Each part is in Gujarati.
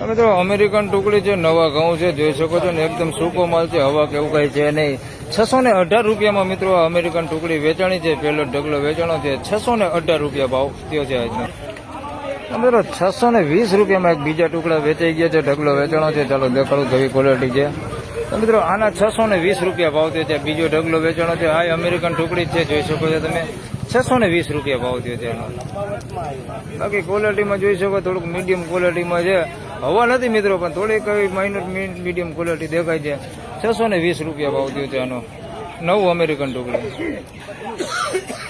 મિત્રો અમેરિકન ટુકડી છે, નવા ઘઉં છે, જોઈ શકો છો ને એકદમ સૂકો માલ છે, હવા કે એવું કઈ છે નહીં. 618 રૂપિયામાં મિત્રો અમેરિકન ટુકડી વેચાણી છે. પહેલો ઢગલો વેચાણો છે, 618 રૂપિયા ભાવ થયો છે આજનો. મિત્રો 620 રૂપિયામાં એક બીજા ટુકડા વેચાઈ ગયા છે, ઢગલો વેચાણો છે. ચાલો દેખાડું કેવી ક્વોલિટી છે. તો મિત્રો આના 620 રૂપિયા ભાવ થયો છે. બીજો ઢગલો વેચાણો છે, આ અમેરિકન ટુકડી છે, જોઈ શકો છો તમે. 620 રૂપિયા ભાવ થયો છે એનો. બાકી ક્વોલિટીમાં જોઈ શકો થોડુંક મીડિયમ ક્વોલિટીમાં છે. હવા નથી મિત્રો, પણ થોડીક માઇનર મીડિયમ ક્વોલિટી દેખાય છે. 620 રૂપિયા ભાવ થયો છે આનો. નવું અમેરિકન ટુકડી.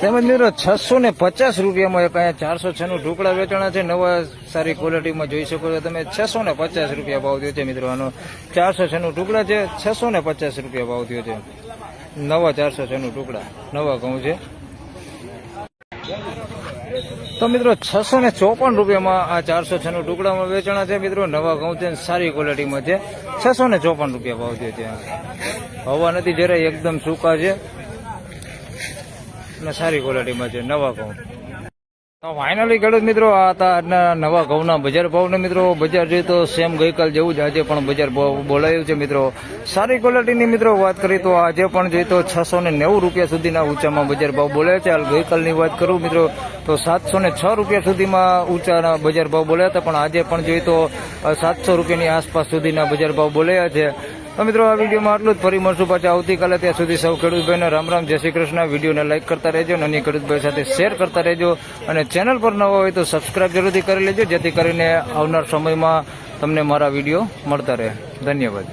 તેમજ મિત્રો 650 રૂપિયામાં એક અહીંયા 406 ટુકડા વેચાણા છે. નવા સારી ક્વોલિટીમાં જોઈ શકો છો તમે. 650 રૂપિયા ભાવ થયો છે મિત્રો આનો. 406 ટુકડા છે, 650 રૂપિયા ભાવ થયો છે. નવા 406 ટુકડા, નવા ઘઉં છે. તો મિત્રો 654 રૂપિયામાં આ 406 ટુકડામાં વેચાણા છે મિત્રો. નવા ઘઉં છે, સારી ક્વોલિટીમાં છે. 654 રૂપિયા ભાવ થયો છે. હવા નથી જરાય, એકદમ સૂકા છે અને સારી ક્વોલિટીમાં છે, નવા ઘઉં. તો ફાઇનલી ખેડૂત મિત્રો આ હતા આજના નવા ઘઉંના બજાર ભાવને મિત્રો. બજાર જોઈએ તો સેમ ગઈકાલ જેવું જ આજે પણ બજાર ભાવ બોલાયું છે મિત્રો. સારી ક્વોલિટીની મિત્રો વાત કરી તો આજે પણ જોઈએ તો 690 રૂપિયા સુધીના ઊંચામાં બજાર ભાવ બોલાયા છે. હાલ ગઈકાલની વાત કરું મિત્રો તો 706 રૂપિયા સુધીમાં ઊંચાના બજાર ભાવ બોલાયા હતા, પણ આજે પણ જોઈએ તો 700 રૂપિયાની આસપાસ સુધીના બજાર ભાવ બોલાયા છે. તો મિત્રો આ વિડીયોમાં આટલું જ. ફરી મળશું પાછા આવતીકાલે. ત્યાં સુધી સૌ ખેડૂતભાઈને રામ રામ, જય શ્રી કૃષ્ણ. વિડીયોને લાઇક કરતા રહેજો અને અન્ય ખેડૂતભાઈ સાથે શેર કરતા રહેજો. અને ચેનલ પર નવા હોય તો સબસ્ક્રાઇબ જરૂરથી કરી લેજો, જેથી કરીને આવનાર સમયમાં તમને મારા વિડીયો મળતા રહે. ધન્યવાદ.